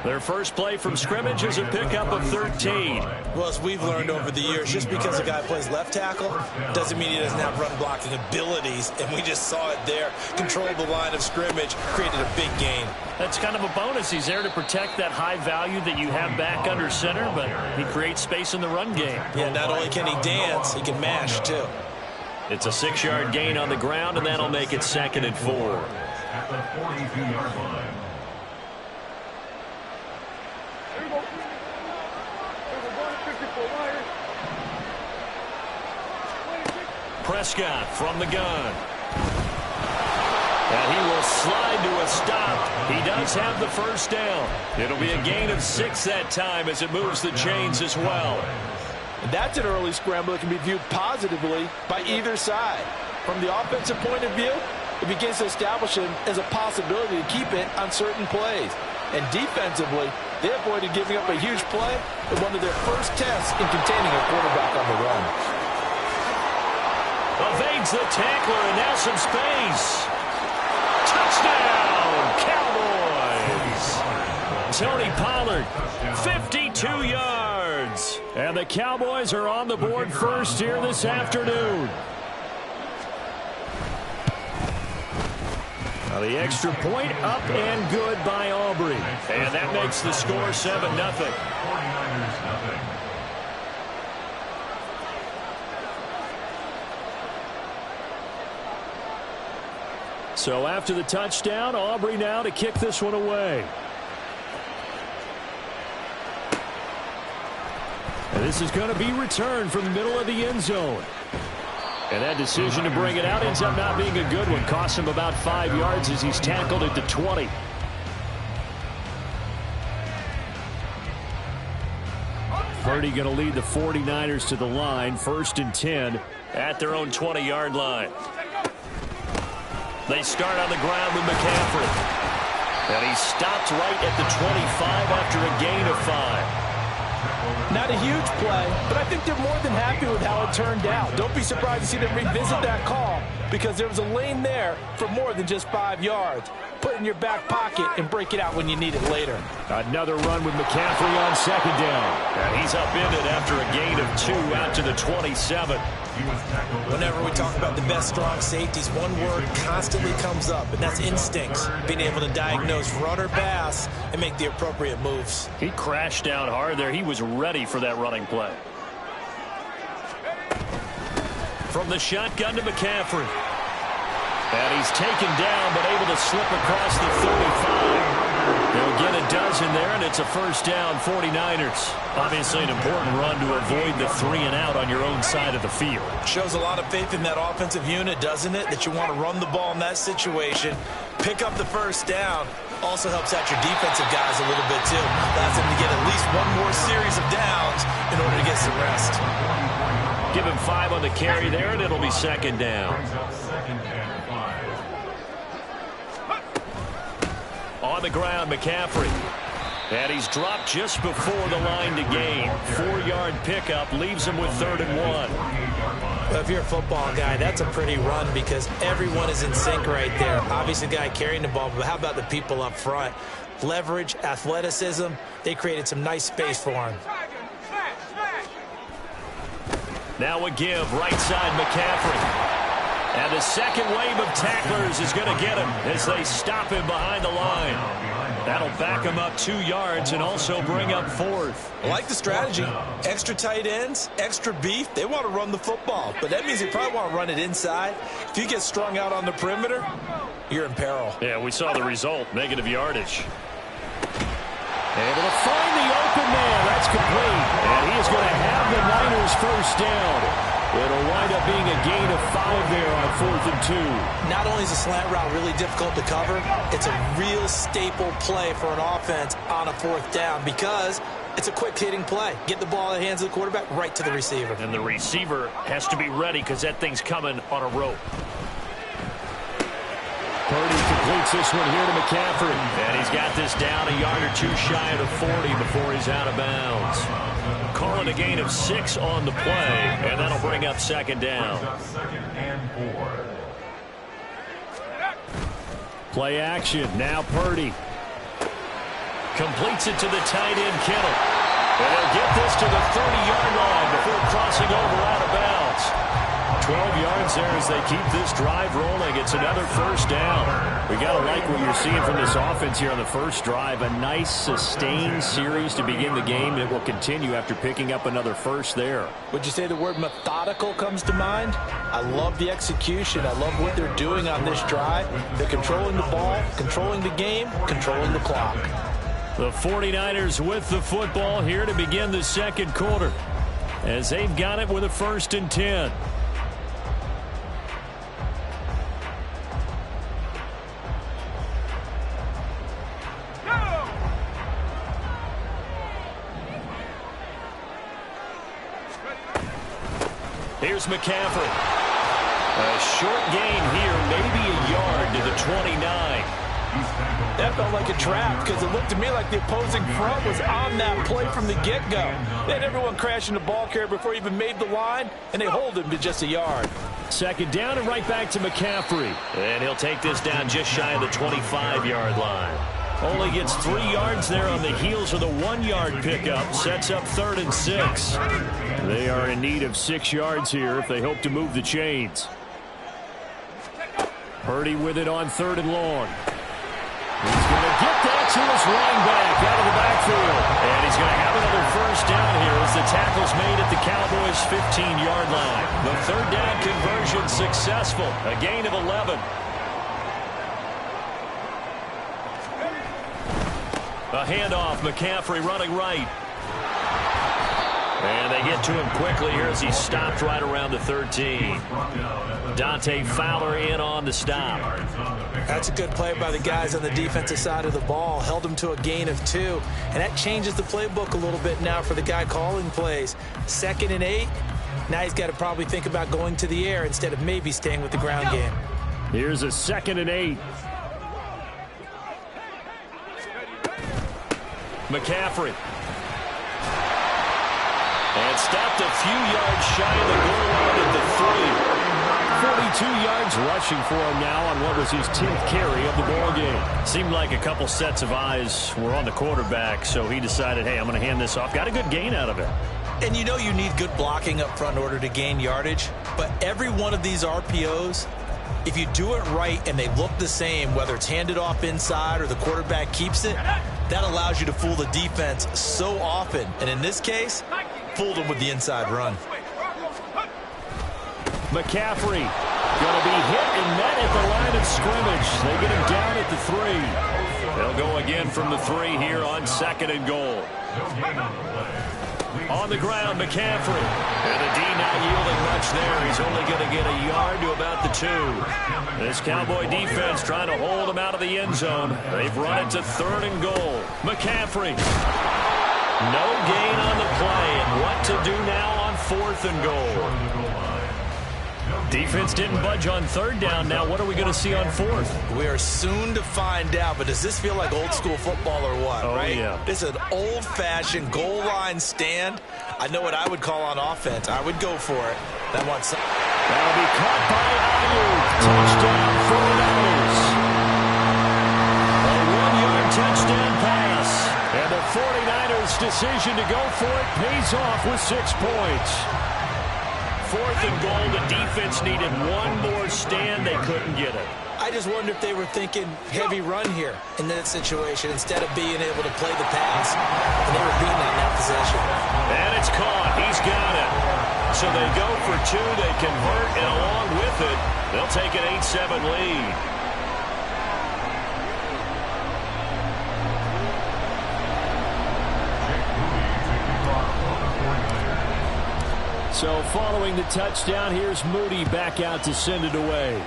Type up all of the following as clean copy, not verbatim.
Their first play from scrimmage is a pickup of 13. Well, as we've learned over the years, just because a guy plays left tackle doesn't mean he doesn't have run blocking abilities, and we just saw it there. Controlled the line of scrimmage, created a big gain. That's kind of a bonus. He's there to protect that high value that you have back under center, but he creates space in the run game. Yeah, not only can he dance, he can mash, too. It's a 6-yard gain on the ground, and that'll make it 2nd and 4. At the 42-yard line. Prescott from the gun. And he will slide to a stop. He does have the first down. It'll be a gain of 6 that time as it moves the chains as well. And that's an early scramble that can be viewed positively by either side. From the offensive point of view, it begins to establish him as a possibility to keep it on certain plays. And defensively, they avoided giving up a huge play in one of their first tests in containing a quarterback on the run. Evades the tackler, and now some space. Touchdown, Cowboys! Tony Pollard, 52 yards. And the Cowboys are on the board first here this afternoon. Now the extra point up and good by Aubrey. And that makes the score 7-0. 49ers nothing. So after the touchdown, Aubrey now to kick this one away. And this is going to be returned from the middle of the end zone. And that decision to bring it out ends up not being a good one. Costs him about 5 yards as he's tackled at the 20. Purdy going to lead the 49ers to the line. 1st and 10 at their own 20-yard line. They start on the ground with McCaffrey. And he stopped right at the 25 after a gain of 5. Not a huge play, but I think they're more than happy with how it turned out. Don't be surprised to see them revisit that call because there was a lane there for more than just 5 yards. Put it in your back pocket and break it out when you need it later. Another run with McCaffrey on 2nd down. And he's upended after a gain of 2 out to the 27. Whenever we talk about the best strong safeties, one word constantly comes up, and that's instincts. Being able to diagnose run or pass and make the appropriate moves. He crashed down hard there. He was ready for that running play. From the shotgun to McCaffrey. And he's taken down, but able to slip across the 35. They'll get a dozen there, and it's a 1st down, 49ers. Obviously an important run to avoid the 3 and out on your own side of the field. Shows a lot of faith in that offensive unit, doesn't it? That you want to run the ball in that situation. Pick up the 1st down. Also helps out your defensive guys a little bit, too. Allows them to get at least one more series of downs in order to get some rest. Give him 5 on the carry there, and it'll be 2nd down. On the ground, McCaffrey. And he's dropped just before the line to gain. 4-yard pickup leaves him with 3rd and 1. Well, if you're a football guy, that's a pretty run because everyone is in sync right there. Obviously, the guy carrying the ball, but how about the people up front? Leverage, athleticism, they created some nice space for him. Now a give, right side McCaffrey. And the second wave of tacklers is going to get him as they stop him behind the line. That'll back him up 2 yards and also bring up 4th. I like the strategy. Extra tight ends, extra beef. They want to run the football, but that means they probably want to run it inside. If you get strung out on the perimeter, you're in peril. Yeah, we saw the result, negative yardage. Able to find the open man. That's complete. And he is going to have the Niners 1st down. It'll wind up being a gain of 5 there on 4th and 2. Not only is a slant route really difficult to cover, it's a real staple play for an offense on a 4th down because it's a quick-hitting play. Get the ball in the hands of the quarterback right to the receiver. And the receiver has to be ready because that thing's coming on a rope. Purdy completes this one here to McCaffrey. And he's got this down a yard or 2 shy of the 40 before he's out of bounds. Calling a gain of 6 on the play, and that'll bring up 2nd down. 2nd and 4. Play action. Now Purdy. Completes it to the tight end, Kittle. And they'll get this to the 30-yard line before crossing over out of bounds. 12 yards there as they keep this drive rolling. It's another first down. We got to like what you're seeing from this offense here on the first drive. A nice, sustained series to begin the game that will continue after picking up another first there. Would you say the word methodical comes to mind? I love the execution. I love what they're doing on this drive. They're controlling the ball, controlling the game, controlling the clock. The 49ers with the football here to begin the second quarter as they've got it with a 1st and 10. Here's McCaffrey. A short gain here, maybe a yard to the 29. That felt like a trap because it looked to me like the opposing front was on that play from the get-go. They had everyone crashing the ball carrier before he even made the line, and they hold him to just a yard. 2nd down and right back to McCaffrey. And he'll take this down just shy of the 25-yard line. Only gets 3 yards there on the heels of the 1-yard pickup. Sets up 3rd and 6. They are in need of 6 yards here if they hope to move the chains. Purdy with it on 3rd and long. He's going to get that to his running back out of the backfield. And he's going to have another first down here as the tackle's made at the Cowboys' 15-yard line. The 3rd down conversion successful. A gain of 11. A handoff, McCaffrey running right. And they get to him quickly here as he stopped right around the 13. Dante Fowler in on the stop. That's a good play by the guys on the defensive side of the ball. Held him to a gain of 2. And that changes the playbook a little bit now for the guy calling plays. 2nd and 8. Now he's got to probably think about going to the air instead of maybe staying with the ground game. Here's a 2nd and 8. McCaffrey. And stopped a few yards shy of the goal line at the 3. 42 yards rushing for him now on what was his 10th carry of the ball game. Seemed like a couple sets of eyes were on the quarterback, so he decided, hey, I'm going to hand this off. Got a good gain out of it. And you know you need good blocking up front in order to gain yardage, but every one of these RPOs, if you do it right and they look the same, whether it's handed off inside or the quarterback keeps it, that allows you to fool the defense so often. And in this case, fooled them with the inside run. McCaffrey going to be hit and met at the line of scrimmage. They get him down at the 3. They'll go again from the 3 here on 2nd and goal. On the ground, McCaffrey. And the D not yielding much there. He's only going to get a yard to about the 2. This Cowboy defense trying to hold him out of the end zone. They've run it to 3rd and goal. McCaffrey. No gain on the play. And what to do now on 4th and goal? Defense didn't budge on 3rd down. Now what are we going to see on 4th? We are soon to find out, but does this feel like old school football or what, right? Yeah. This is an old-fashioned goal line stand. I know what I would call on offense. I would go for it. That'll be caught by Ayuk. Touchdown 49ers. A 1-yard touchdown pass. And the 49ers' decision to go for it pays off with 6 points. 4th and goal, the defense needed one more stand. They couldn't get it. I just wonder if they were thinking heavy run here in that situation instead of being able to play the pass. And they were beaten on that possession. And it's caught. He's got it. So they go for 2. They convert, and along with it, they'll take an 8-7 lead. So following the touchdown, here's Moody back out to send it away.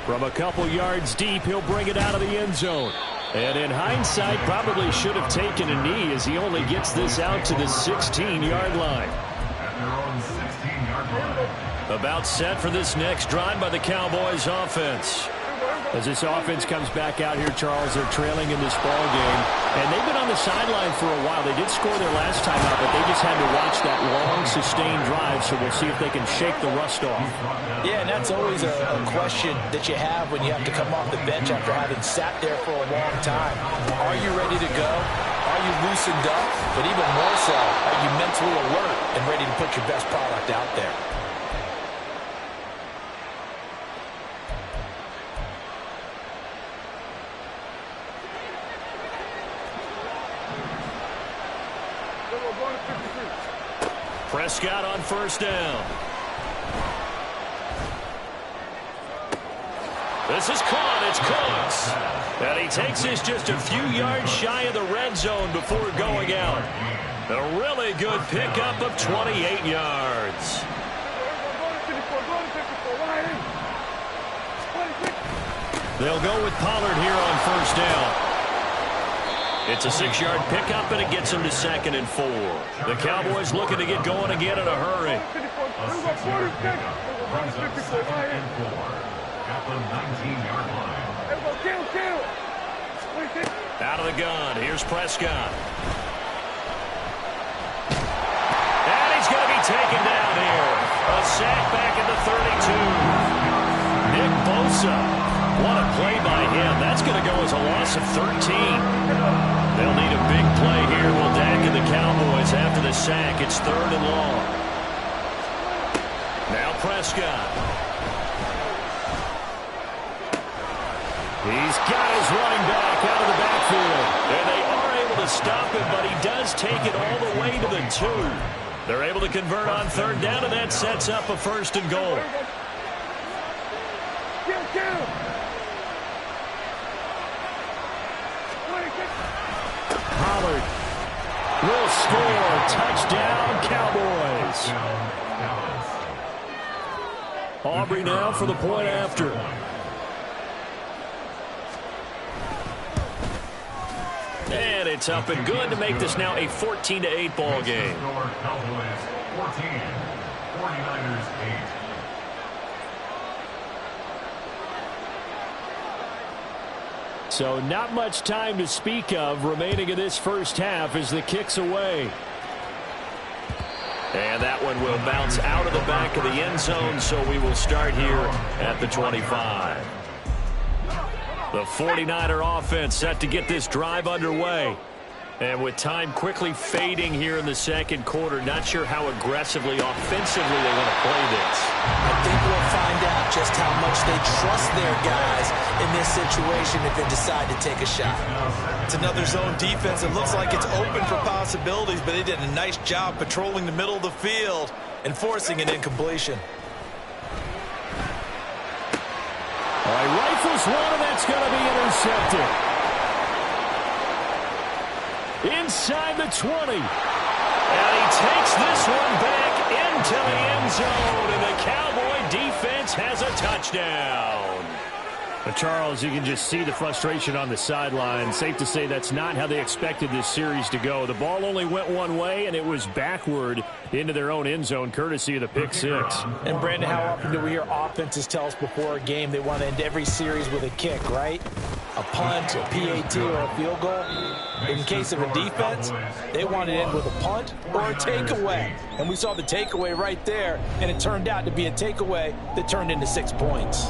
From a couple yards deep, he'll bring it out of the end zone. And in hindsight, probably should have taken a knee as he only gets this out to the 16-yard line. About set for this next drive by the Cowboys offense. As this offense comes back out here, Charles, they're trailing in this ball game. And they've been on the sideline for a while. They did score their last time out, but they just had to watch that long, sustained drive, so we'll see if they can shake the rust off. Yeah, and that's always a question that you have when you have to come off the bench after having sat there for a long time. Are you ready to go? Are you loosened up? But even more so, are you mentally alert and ready to put your best product out there? Prescott on first down. This is caught. It's Cooks. And he takes this just a few yards shy of the red zone before going out. A really good pickup of 28 yards. They'll go with Pollard here on first down. It's a 6-yard pickup, and it gets him to 2nd and 4. The Cowboys looking to get going again in a hurry. A 6-yard pickup brings up 2nd and 4 at the 19-yard line. Out of the gun, here's Prescott. And he's going to be taken down here. A sack back at the 32. Nick Bosa. What a play by him. That's going to go as a loss of 13. They'll need a big play here. Will Dak and the Cowboys after the sack. It's 3rd and long. Now Prescott. He's got his running back out of the backfield. And they are able to stop him, but he does take it all the way to the 2. They're able to convert on 3rd down, and that sets up a 1st and goal. Pollard will score. Touchdown, Cowboys. Aubrey now for the point after. And it's up and good to make this now a 14-8 ball game. Cowboys 14, 49ers 8. So not much time to speak of remaining in this first half as the kick's away. And that one will bounce out of the back of the end zone, so we will start here at the 25. The 49er offense set to get this drive underway. And with time quickly fading here in the 2nd quarter, not sure how aggressively, offensively they want to play this. I think we'll find out just how much they trust their guys in this situation if they decide to take a shot. It's another zone defense. It looks like it's open for possibilities, but they did a nice job patrolling the middle of the field and forcing an incompletion. All right, rifles one, and that's going to be intercepted. Inside the 20. And he takes this one back into the end zone, and the Cowboy defense has a touchdown. But Charles, you can just see the frustration on the sideline. Safe to say that's not how they expected this series to go. The ball only went one way, and it was backward into their own end zone, courtesy of the pick 6. And, Brandon, how often do we hear offenses tell us before a game they want to end every series with a kick, right? A punt, a PAT, or a field goal. In case of a defense, they want to end with a punt or a takeaway. And we saw the takeaway right there, and it turned out to be a takeaway that turned into 6 points.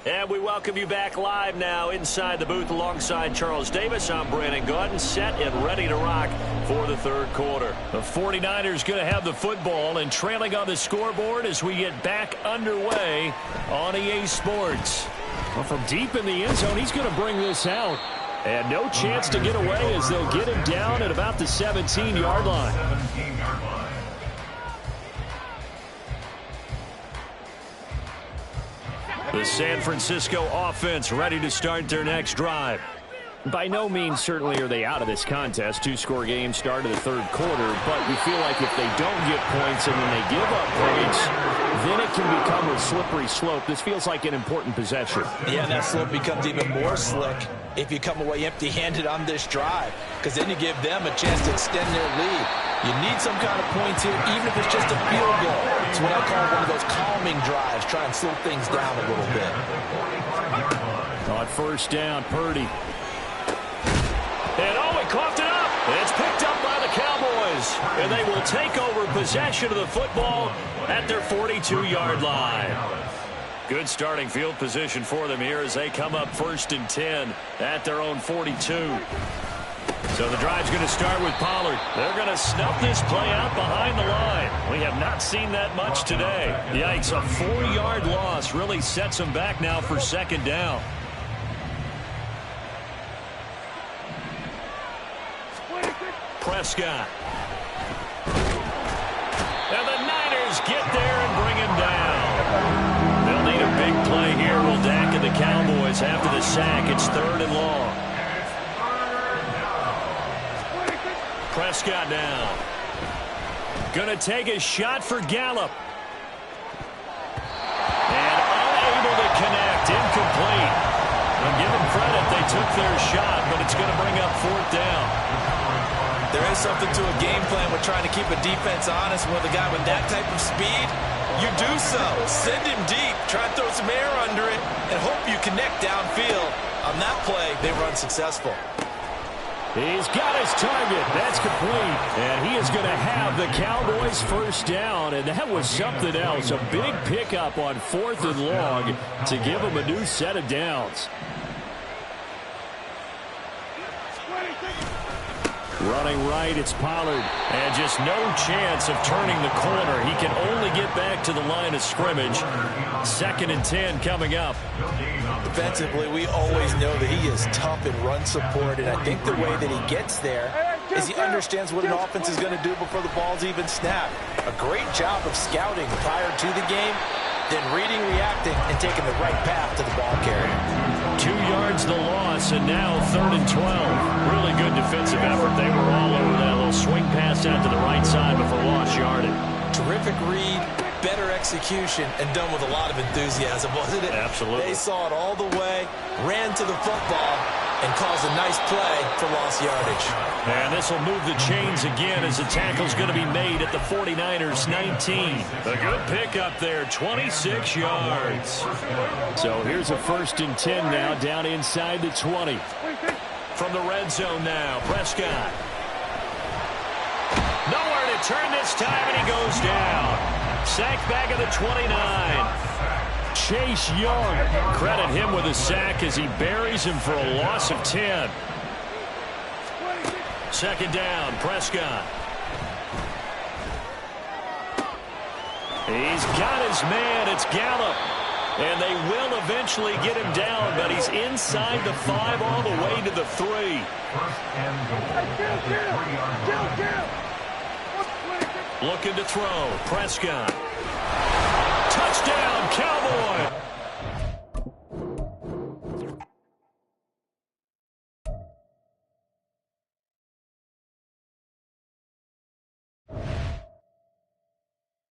And we welcome you back live now inside the booth alongside Charles Davis. I'm Brandon Gaudin, set and ready to rock for the 3rd quarter. The 49ers going to have the football and trailing on the scoreboard as we get back underway on EA Sports. Well, from deep in the end zone, he's going to bring this out. And no chance to get away as they'll get him down at about the 17-yard line. 17-yard line. The San Francisco offense ready to start their next drive. By no means certainly are they out of this contest. 2-score game start of the 3rd quarter, but you feel like if they don't get points and then they give up points, then it can become a slippery slope. This feels like an important possession. Yeah, and that slope becomes even more slick if you come away empty-handed on this drive, because then you give them a chance to extend their lead. You need some kind of points here, even if it's just a field goal. It's what I call one of those calming drives. Try and slow things down a little bit. On first down, Purdy. And he coughed it up. It's picked up by the Cowboys. And they will take over possession of the football at their 42-yard line. Good starting field position for them here as they come up 1st and 10 at their own 42. So the drive's going to start with Pollard. They're going to snuff this play out behind the line. We have not seen that much today. Yikes, a 4-yard loss really sets them back now for 2nd down. Prescott. And the Niners get there and bring him down. They'll need a big play here. Will Dak and the Cowboys after the sack. It's 3rd and long. Prescott now. Going to take a shot for Gallup. And unable to connect. Incomplete. I'll give them credit. They took their shot, but it's going to bring up 4th down. There is something to a game plan with trying to keep a defense honest with a guy with that type of speed. You do so. Send him deep. Try and throw some air under it and hope you connect downfield. On that play, they run successful. He's got his target. That's complete. And he is going to have the Cowboys 1st down. And that was something else. A big pickup on 4th and long to give them a new set of downs. Running right, it's Pollard. And just no chance of turning the corner. He can only get back to the line of scrimmage. 2nd and 10 coming up. Defensively, we always know that he is tough in run support, and I think the way that he gets there is he understands what an offense is going to do before the ball's even snapped. A great job of scouting prior to the game, then reading, reacting, and taking the right path to the ball carrier. 2 yards the loss, and now 3rd and 12. Really good defensive effort. They were all over that little swing pass out to the right side before lost yardage. Terrific read, better execution, and done with a lot of enthusiasm, wasn't it? Absolutely. They saw it all the way, ran to the football, and caused a nice play for lost yardage. And this will move the chains again as the tackle's going to be made at the 49ers 19. A good pickup there, 26 yards. So here's a 1st and 10 now down inside the 20. From the red zone now, Prescott. Nowhere to turn this time, and he goes down. Sacked back at the 29. Chase Young, credit him with a sack as he buries him for a loss of 10. 2nd down, Prescott. He's got his man. It's Gallup. And they will eventually get him down, but he's inside the 5 all the way to the 3. Looking to throw. Prescott. Touchdown, Cowboys.